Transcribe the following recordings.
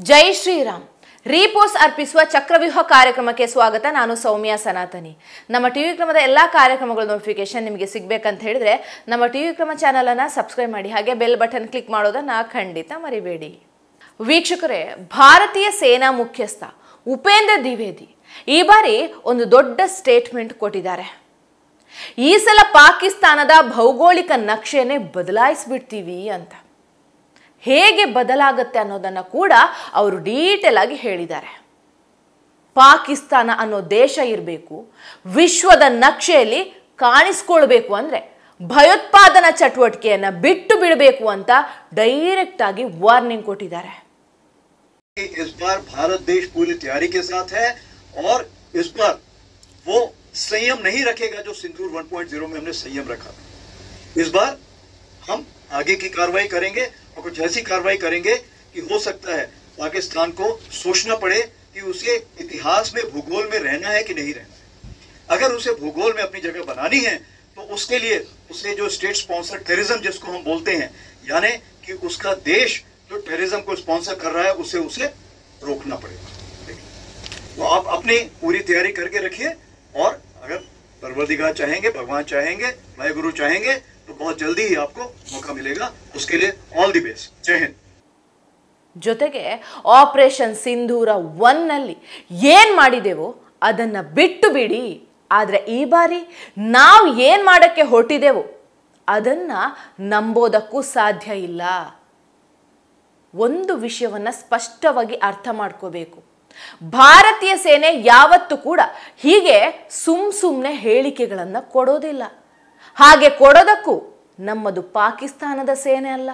ಜೈ ಶ್ರೀರಾಮ್. ರೀಪೋಸ್ ಅರ್ಪಿಸುವ ಚಕ್ರವ್ಯೂಹ ಕಾರ್ಯಕ್ರಮಕ್ಕೆ ಸ್ವಾಗತ. ನಾನು ಸೌಮ್ಯ ಸನಾತನಿ. ನಮ್ಮ ಟಿವಿ ಕ್ರಮದ ಎಲ್ಲ ಕಾರ್ಯಕ್ರಮಗಳ ನೋಟಿಫಿಕೇಶನ್ ನಿಮಗೆ ಸಿಗಬೇಕಂತ ಹೇಳಿದ್ರೆ ನಮ್ಮ ಟಿವಿ ಕ್ರಮ ಚಾನಲ್ ಅನ್ನು ಸಬ್ಸ್ಕ್ರೈಬ್ ಮಾಡಿ, ಹಾಗೆ ಬೆಲ್ ಬಟನ್ ಕ್ಲಿಕ್ ಮಾಡೋದನ್ನ ಖಂಡಿತ ಮರಿಬೇಡಿ. ವೀಕ್ಷಕರೇ, ಭಾರತೀಯ ಸೇನಾ ಮುಖ್ಯಸ್ಥ ಉಪೇಂದ್ರ ದ್ವಿವೇದಿ ಈ ಬಾರಿ ಒಂದು ದೊಡ್ಡ ಸ್ಟೇಟ್ಮೆಂಟ್ ಕೊಟ್ಟಿದ್ದಾರೆ. ಈ ಸಲ ಪಾಕಿಸ್ತಾನದ ಭೌಗೋಳಿಕ ನಕ್ಷೆಯನ್ನೇ ಬದಲಾಯಿಸಿಬಿಡ್ತೀವಿ ಅಂತ. ಹೇಗೆ ಬದಲಾಗುತ್ತೆ ಅನ್ನೋದನ್ನು ಕೂಡ ಅವರು ಡೀಟೇಲ್ ಆಗಿ ಹೇಳಿದ್ದಾರೆ. ಪಾಕಿಸ್ತಾನ ಅನ್ನೋ ದೇಶ ಇರಬೇಕು, ವಿಶ್ವದ ನಕ್ಷೆಯಲ್ಲಿ ಕಾಣಿಸ್ಕೊಳ್ಬೇಕು ಅಂದ್ರೆ ಭಯೋತ್ಪಾದನಾ ಚಟುವಟಿಕೆಯನ್ನ ಬಿಟ್ಟು ಬಿಡಬೇಕು ಅಂತ ಡೈರೆಕ್ಟ್ ಆಗಿ ವಾರ್ನಿಂಗ್ ಕೊಟ್ಟಿದ್ದಾರೆ. इस बार भारत देश पूरी तैयारी के साथ है और इस बार वो संयम नहीं रखेगा जो सिंदूर 1.0 में हमने संयम रखा. इस बार हम आगे की कार्रवाई करेंगे और कुछ ऐसी कार्रवाई करेंगे कि हो सकता है पाकिस्तान को सोचना पड़े कि उसे इतिहास में भूगोल में रहना है कि नहीं रहना है. अगर उसे भूगोल में अपनी जगह बनानी है तो उसके लिए उसे जो स्टेट स्पॉन्सर टेररिज्म जिसको हम बोलते हैं, यानी कि उसका देश जो टेररिज्म को स्पॉन्सर कर रहा है उसे रोकना पड़ेगा. तो आप अपनी पूरी तैयारी करके रखिए और अगर परवरदिगार चाहेंगे, भगवान चाहेंगे, वाहेगुरु चाहेंगे तो बहुत जल्दी ही आपको मौका मिलेगा. उसके लिए ऑल ದಿ ಬೆಸ್ಟ್. ಜೈ ಹಿಂದ್. ಜೊತೆಗೆ ಆಪರೇಷನ್ ಸಿಂಧೂರ 1 ನಲ್ಲಿ ಏನ್ ಮಾಡಿದೆವೋ ಅದನ್ನ ಬಿಟ್ಟು ಬಿಡಿ, ಆದ್ರೆ ಈ ಬಾರಿ ನಾವು ಏನ್ ಮಾಡಕ್ಕೆ ಹೊರಟಿದೆವೋ ಅದನ್ನ ನಂಬೋದಕ್ಕೂ ಸಾಧ್ಯ ಇಲ್ಲ. ಒಂದು ವಿಷಯವನ್ನ ಸ್ಪಷ್ಟವಾಗಿ ಅರ್ಥ ಮಾಡ್ಕೋಬೇಕು. ಭಾರತೀಯ ಸೇನೆ ಯಾವತ್ತೂ ಕೂಡ ಹೀಗೆ ಸುಮ್ಮನೆ ಹೇಳಿಕೆಗಳನ್ನು ಕೊಡೋದಿಲ್ಲ. ಹಾಗೆ ಕೊಡೋದಕ್ಕೂ ನಮ್ಮದು ಪಾಕಿಸ್ತಾನದ ಸೇನೆ ಅಲ್ಲ.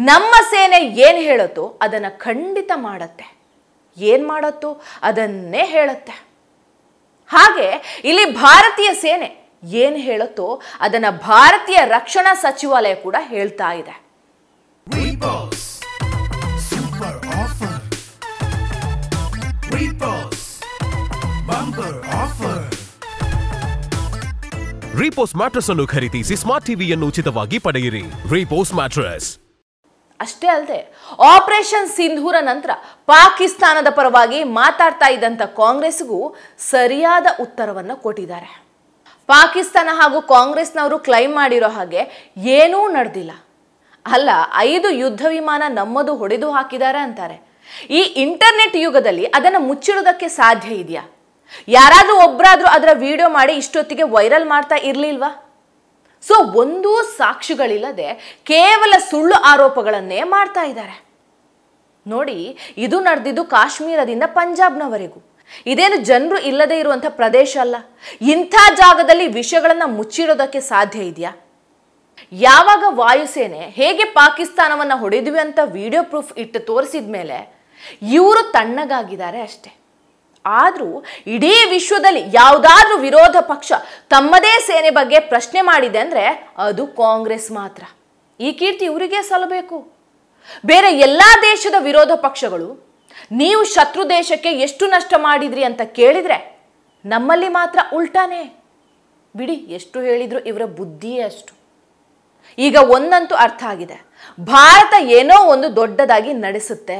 ನಮ್ಮ ಸೇನೆ ಏನು ಹೇಳುತ್ತೋ ಅದನ್ನು ಖಂಡಿತ ಮಾಡತ್ತೆ, ಏನು ಮಾಡುತ್ತೋ ಅದನ್ನೇ ಹೇಳುತ್ತೆ. ಹಾಗೆ ಇಲ್ಲಿ ಭಾರತೀಯ ಸೇನೆ ಏನು ಹೇಳುತ್ತೋ ಅದನ್ನು ಭಾರತೀಯ ರಕ್ಷಣಾ ಸಚಿವಾಲಯ ಕೂಡ ಹೇಳ್ತಾ ಇದೆ. ರೀಪೋಸ್ ಮ್ಯಾಟ್ರೆಸ್ ಅನ್ನು ಖರೀದಿಸಿ ಸ್ಮಾರ್ಟ್ ಟಿವಿಯನ್ನು ಉಚಿತವಾಗಿ ಪಡೆಯಿರಿ. ರೀಪೋಸ್ ಮ್ಯಾಟ್ರೆಸ್. ಅಷ್ಟೇ ಅಲ್ಲದೆ ಆಪರೇಷನ್ ಸಿಂಧೂರ ನಂತರ ಪಾಕಿಸ್ತಾನದ ಪರವಾಗಿ ಮಾತಾಡ್ತಾ ಇದ್ದಂಥ ಕಾಂಗ್ರೆಸ್ಗೂ ಸರಿಯಾದ ಉತ್ತರವನ್ನು ಕೊಟ್ಟಿದ್ದಾರೆ. ಪಾಕಿಸ್ತಾನ ಹಾಗೂ ಕಾಂಗ್ರೆಸ್ನವರು ಕ್ಲೈಮ್ ಮಾಡಿರೋ ಹಾಗೆ ಏನೂ ನಡೆದಿಲ್ಲ. ಅಲ್ಲ, 5 ಯುದ್ಧ ವಿಮಾನ ನಮ್ಮದು ಹೊಡೆದು ಹಾಕಿದ್ದಾರೆ ಅಂತಾರೆ. ಈ ಇಂಟರ್ನೆಟ್ ಯುಗದಲ್ಲಿ ಅದನ್ನು ಮುಚ್ಚಿಡೋದಕ್ಕೆ ಸಾಧ್ಯ ಇದೆಯಾ? ಯಾರಾದ್ರೂ ಒಬ್ಬರಾದ್ರೂ ಅದರ ವಿಡಿಯೋ ಮಾಡಿ ಇಷ್ಟೊತ್ತಿಗೆ ವೈರಲ್ ಮಾಡ್ತಾ ಇರ್ಲಿಲ್ವಾ? ಸೊ ಒಂದೂ ಸಾಕ್ಷಿಗಳಿಲ್ಲದೆ ಕೇವಲ ಸುಳ್ಳು ಆರೋಪಗಳನ್ನೇ ಮಾಡ್ತಾ ಇದ್ದಾರೆ. ನೋಡಿ, ಇದು ನಡೆದಿದ್ದು ಕಾಶ್ಮೀರದಿಂದ ಪಂಜಾಬ್ನವರೆಗೂ. ಇದೇನು ಜನರು ಇಲ್ಲದೆ ಇರುವಂಥ ಪ್ರದೇಶ ಅಲ್ಲ. ಇಂಥ ಜಾಗದಲ್ಲಿ ವಿಷಯಗಳನ್ನು ಮುಚ್ಚಿಡೋದಕ್ಕೆ ಸಾಧ್ಯ ಇದೆಯಾ? ಯಾವಾಗ ವಾಯುಸೇನೆ ಹೇಗೆ ಪಾಕಿಸ್ತಾನವನ್ನ ಹೊಡೆದ್ವಿ ಅಂತ ವಿಡಿಯೋ ಪ್ರೂಫ್ ಇಟ್ಟು ತೋರಿಸಿದ ಮೇಲೆ ಇವರು ತಣ್ಣಗಾಗಿದ್ದಾರೆ ಅಷ್ಟೇ. ಆದರೂ ಇಡೀ ವಿಶ್ವದಲ್ಲಿ ಯಾವುದಾದ್ರೂ ವಿರೋಧ ಪಕ್ಷ ತಮ್ಮದೇ ಸೇನೆ ಬಗ್ಗೆ ಪ್ರಶ್ನೆ ಮಾಡಿದೆ ಅಂದರೆ ಅದು ಕಾಂಗ್ರೆಸ್ ಮಾತ್ರ. ಈ ಕೀರ್ತಿ ಇವರಿಗೆ ಸಲ್ಲಬೇಕು. ಬೇರೆ ಎಲ್ಲ ದೇಶದ ವಿರೋಧ ಪಕ್ಷಗಳು ನೀವು ಶತ್ರು ದೇಶಕ್ಕೆ ಎಷ್ಟು ನಷ್ಟ ಮಾಡಿದ್ರಿ ಅಂತ ಕೇಳಿದರೆ ನಮ್ಮಲ್ಲಿ ಮಾತ್ರ ಉಲ್ಟಾನೇ. ಬಿಡಿ, ಎಷ್ಟು ಹೇಳಿದ್ರು ಇವರ ಬುದ್ಧಿಯೇ ಅಷ್ಟು. ಈಗ ಒಂದಂತೂ ಅರ್ಥ ಆಗಿದೆ, ಭಾರತ ಏನೋ ಒಂದು ದೊಡ್ಡದಾಗಿ ನಡೆಸುತ್ತೆ.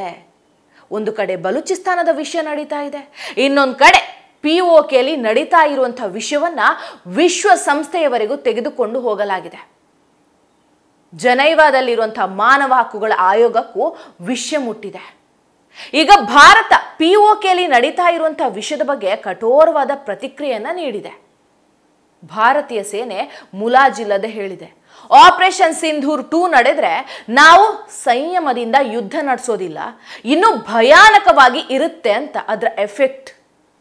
ಒಂದು ಕಡೆ ಬಲೂಚಿಸ್ತಾನದ ವಿಷಯ ನಡೀತಾ ಇದೆ, ಇನ್ನೊಂದು ಕಡೆ POKಯಲ್ಲಿ ನಡೀತಾ ಇರುವಂಥ ವಿಷಯವನ್ನ ವಿಶ್ವಸಂಸ್ಥೆಯವರೆಗೂ ತೆಗೆದುಕೊಂಡು ಹೋಗಲಾಗಿದೆ. ಜನೈವಾದಲ್ಲಿರುವಂಥ ಮಾನವ ಹಕ್ಕುಗಳ ಆಯೋಗಕ್ಕೂ ವಿಷಯ ಮುಟ್ಟಿದೆ. ಈಗ ಭಾರತ POKಯಲ್ಲಿ ನಡೀತಾ ಇರುವಂಥ ವಿಷಯದ ಬಗ್ಗೆ ಕಠೋರವಾದ ಪ್ರತಿಕ್ರಿಯೆಯನ್ನ ನೀಡಿದೆ. ಭಾರತೀಯ ಸೇನೆ ಮುಲಾಜಿಲ್ಲದೆ ಹೇಳಿದೆ, ಆಪರೇಷನ್ ಸಿಂಧೂರ್ 2 ನಡೆದ್ರೆ ನಾವು ಸಂಯಮದಿಂದ ಯುದ್ಧ ನಡೆಸೋದಿಲ್ಲ, ಇನ್ನೂ ಭಯಾನಕವಾಗಿ ಇರುತ್ತೆ ಅಂತ. ಅದರ ಎಫೆಕ್ಟ್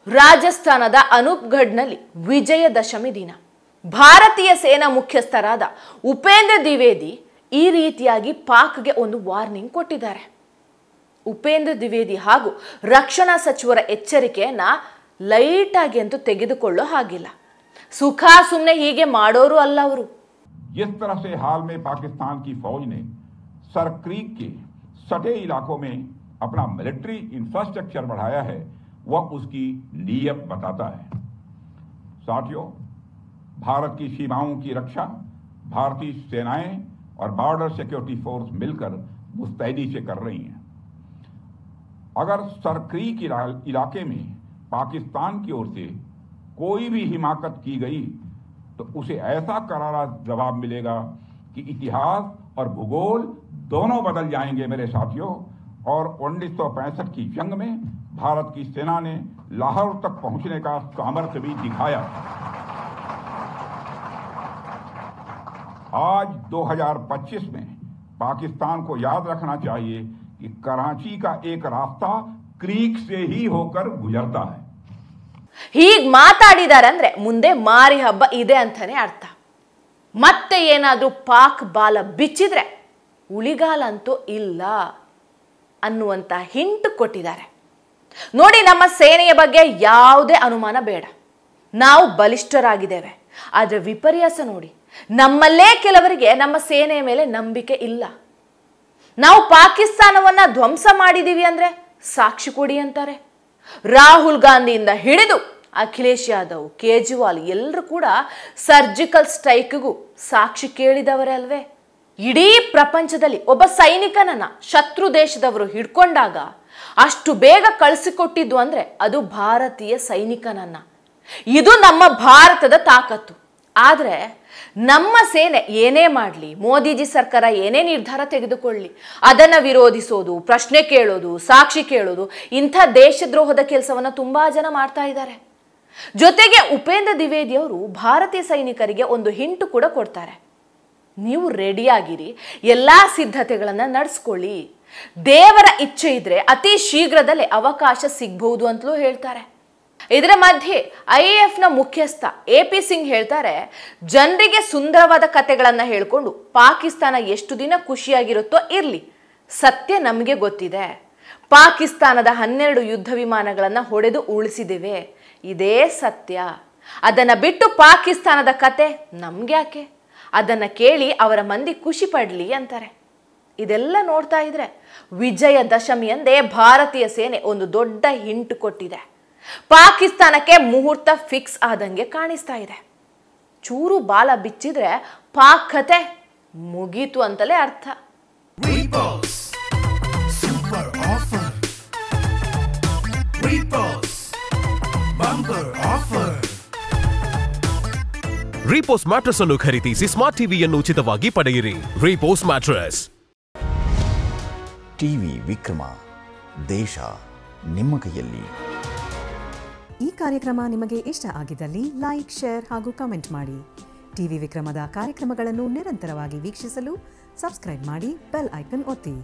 ರಾಜಸ್ಥಾನದ ಅನೂಪ್ಗಢ್ನಲ್ಲಿ ವಿಜಯದಶಮಿ ದಿನ ಭಾರತೀಯ ಸೇನಾ ಮುಖ್ಯಸ್ಥರಾದ ಉಪೇಂದ್ರ ದ್ವಿವೇದಿ ಈ ರೀತಿಯಾಗಿ ಪಾಕ್ಗೆ ಒಂದು ವಾರ್ನಿಂಗ್ ಕೊಟ್ಟಿದ್ದಾರೆ. ಉಪೇಂದ್ರ ದ್ವಿವೇದಿ ಹಾಗೂ ರಕ್ಷಣಾ ಸಚಿವರ ಎಚ್ಚರಿಕೆಯನ್ನ ಲೈಟ್ ಆಗಿ ಅಂತೂ ತೆಗೆದುಕೊಳ್ಳೋ ಹಾಗಿಲ್ಲ. ಸುಖ ಸುಮ್ಮನೆ ಹೀಗೆ ಮಾಡೋರು ಅಲ್ಲ ಅವರು. जिस तरह से हाल में पाकिस्तान की फौज ने सरक्रीक के सटे इलाकों में अपना मिलिट्री इंफ्रास्ट्रक्चर बढ़ाया है, वह उसकी नीयत बताता है. साथियों, भारत की सीमाओं की रक्षा भारतीय सेनाएं और बॉर्डर सिक्योरिटी फोर्स मिलकर मुस्तैदी से कर रही हैं. अगर सरक्रीक इलाके में पाकिस्तान की ओर से कोई भी हिमाकत की गई तो उसे ऐसा करारा जवाब मिलेगा कि इतिहास और भूगोल दोनों बदल जाएंगे मेरे साथियों। और 1965 की जंग में भारत की सेना ने लाहौर तक पहुंचने का सामर्थ्य भी दिखाया। आज 2025 में पाकिस्तान को याद रखना चाहिए कि कराची का एक रास्ता क्रीक से ही होकर गुजरता है। ಹೀಗೆ ಮಾತಾಡಿದ್ದಾರೆ ಅಂದ್ರೆ ಮುಂದೆ ಮಾರಿ ಹಬ್ಬ ಇದೆ ಅಂತಾನೆ ಅರ್ಥ. ಮತ್ತೆ ಏನಾದ್ರೂ ಪಾಕ್ ಬಾಲ ಬಿಚ್ಚಿದ್ರೆ ಉಳಿಗಾಲ ಅಂತೂ ಇಲ್ಲ ಅನ್ನುವಂತ ಹಿಂಟ್ ಕೊಟ್ಟಿದ್ದಾರೆ. ನೋಡಿ, ನಮ್ಮ ಸೇನೆಯ ಬಗ್ಗೆ ಯಾವುದೇ ಅನುಮಾನ ಬೇಡ, ನಾವು ಬಲಿಷ್ಠರಾಗಿದ್ದೇವೆ. ಆದರೆ ವಿಪರ್ಯಾಸ ನೋಡಿ, ನಮ್ಮಲ್ಲೇ ಕೆಲವರಿಗೆ ನಮ್ಮ ಸೇನೆಯ ಮೇಲೆ ನಂಬಿಕೆ ಇಲ್ಲ. ನಾವು ಪಾಕಿಸ್ತಾನವನ್ನ ಧ್ವಂಸ ಮಾಡಿದೀವಿ ಅಂದ್ರೆ ಸಾಕ್ಷಿ ಕೊಡಿ ಅಂತಾರೆ. ರಾಹುಲ್ ಗಾಂಧಿಯಿಂದ ಹಿಡಿದು ಅಖಿಲೇಶ್ ಯಾದವ್, ಕೇಜ್ರಿವಾಲ್ ಎಲ್ಲರೂ ಕೂಡ ಸರ್ಜಿಕಲ್ ಸ್ಟ್ರೈಕ್ಗೂ ಸಾಕ್ಷಿ ಕೇಳಿದವರೇ ಅಲ್ವೇ? ಇಡೀ ಪ್ರಪಂಚದಲ್ಲಿ ಒಬ್ಬ ಸೈನಿಕನನ್ನ ಶತ್ರು ದೇಶದವರು ಹಿಡ್ಕೊಂಡಾಗ ಅಷ್ಟು ಬೇಗ ಕಳಿಸಿಕೊಟ್ಟಿದ್ದು ಅಂದ್ರೆ ಅದು ಭಾರತೀಯ ಸೈನಿಕನನ್ನ. ಇದು ನಮ್ಮ ಭಾರತದ ತಾಕತ್ತು. ಆದರೆ ನಮ್ಮ ಸೇನೆ ಏನೇ ಮಾಡಲಿ, ಮೋದಿಜಿ ಸರ್ಕಾರ ಏನೇ ನಿರ್ಧಾರ ತೆಗೆದುಕೊಳ್ಳಿ, ಅದನ್ನು ವಿರೋಧಿಸೋದು, ಪ್ರಶ್ನೆ ಕೇಳೋದು, ಸಾಕ್ಷಿ ಕೇಳೋದು, ಇಂಥ ದೇಶದ್ರೋಹದ ಕೆಲಸವನ್ನು ತುಂಬಾ ಜನ ಮಾಡ್ತಾ ಇದ್ದಾರೆ. ಜೊತೆಗೆ ಉಪೇಂದ್ರ ದ್ವಿವೇದಿ ಅವರು ಭಾರತೀಯ ಸೈನಿಕರಿಗೆ ಒಂದು ಹಿಂಟು ಕೂಡ ಕೊಡ್ತಾರೆ. ನೀವು ರೆಡಿಯಾಗಿರಿ, ಎಲ್ಲಾ ಸಿದ್ಧತೆಗಳನ್ನು ನಡೆಸ್ಕೊಳ್ಳಿ, ದೇವರ ಇಚ್ಛೆ ಇದ್ರೆ ಅತಿ ಶೀಘ್ರದಲ್ಲೇ ಅವಕಾಶ ಸಿಗಬಹುದು ಅಂತಲೂ ಹೇಳ್ತಾರೆ. ಇದರ ಮಧ್ಯೆ ಐಎಎಫ್ನ ಮುಖ್ಯಸ್ಥ AP ಸಿಂಗ್ ಹೇಳ್ತಾರೆ, ಜನರಿಗೆ ಸುಂದರವಾದ ಕಥೆಗಳನ್ನು ಹೇಳಿಕೊಂಡು ಪಾಕಿಸ್ತಾನ ಎಷ್ಟು ದಿನ ಖುಷಿಯಾಗಿರುತ್ತೋ ಇರಲಿ, ಸತ್ಯ ನಮಗೆ ಗೊತ್ತಿದೆ. ಪಾಕಿಸ್ತಾನದ 12 ಯುದ್ಧ ವಿಮಾನಗಳನ್ನು ಹೊಡೆದು ಉಳಿಸಿದ್ದೇವೆ, ಇದೇ ಸತ್ಯ. ಅದನ್ನು ಬಿಟ್ಟು ಪಾಕಿಸ್ತಾನದ ಕತೆ ನಮ್ಗ್ಯಾಕೆ? ಅದನ್ನು ಕೇಳಿ ಅವರ ಮಂದಿ ಖುಷಿ ಪಡಲಿ ಅಂತಾರೆ. ಇದೆಲ್ಲ ನೋಡ್ತಾ ಇದ್ರೆ ವಿಜಯ ದಶಮಿ ಎಂದೇ ಭಾರತೀಯ ಸೇನೆ ಒಂದು ದೊಡ್ಡ ಹಿಂಟ್ ಕೊಟ್ಟಿದೆ. ಪಾಕಿಸ್ತಾನಕ್ಕೆ ಮುಹೂರ್ತ ಫಿಕ್ಸ್ ಆದಂಗೆ ಕಾಣಿಸ್ತಾ ಇದೆ. ಚೂರು ಬಾಲ ಬಿಚ್ಚಿದ್ರೆ ಪಾಕ್ ಕತೆ ಮುಗೀತು ಅಂತಲೇ ಅರ್ಥ. ರೀಪೋಸ್ ಮ್ಯಾಟ್ರೆಸ್ ಅನ್ನು ಖರೀದಿಸಿ ಸ್ಮಾರ್ಟ್ ಟಿವಿಯನ್ನು ಉಚಿತವಾಗಿ ಪಡೆಯಿರಿ. ರೀಪೋಸ್ ಮ್ಯಾಟ್ರೆಸ್. ಟಿವಿ ವಿಕ್ರಮ, ದೇಶ ನಿಮ್ಮ ಕೈಯಲ್ಲಿ. ಈ ಕಾರ್ಯಕ್ರಮ ನಿಮಗೆ ಇಷ್ಟ ಆಗಿದ್ದಲ್ಲಿ ಲೈಕ್, ಶೇರ್ ಹಾಗೂ ಕಮೆಂಟ್ ಮಾಡಿ. ಟಿವಿ ವಿಕ್ರಮದ ಕಾರ್ಯಕ್ರಮಗಳನ್ನು ನಿರಂತರವಾಗಿ ವೀಕ್ಷಿಸಲು ಸಬ್ಸ್ಕ್ರೈಬ್ ಮಾಡಿ, ಬೆಲ್ ಐಕನ್ ಒತ್ತಿ.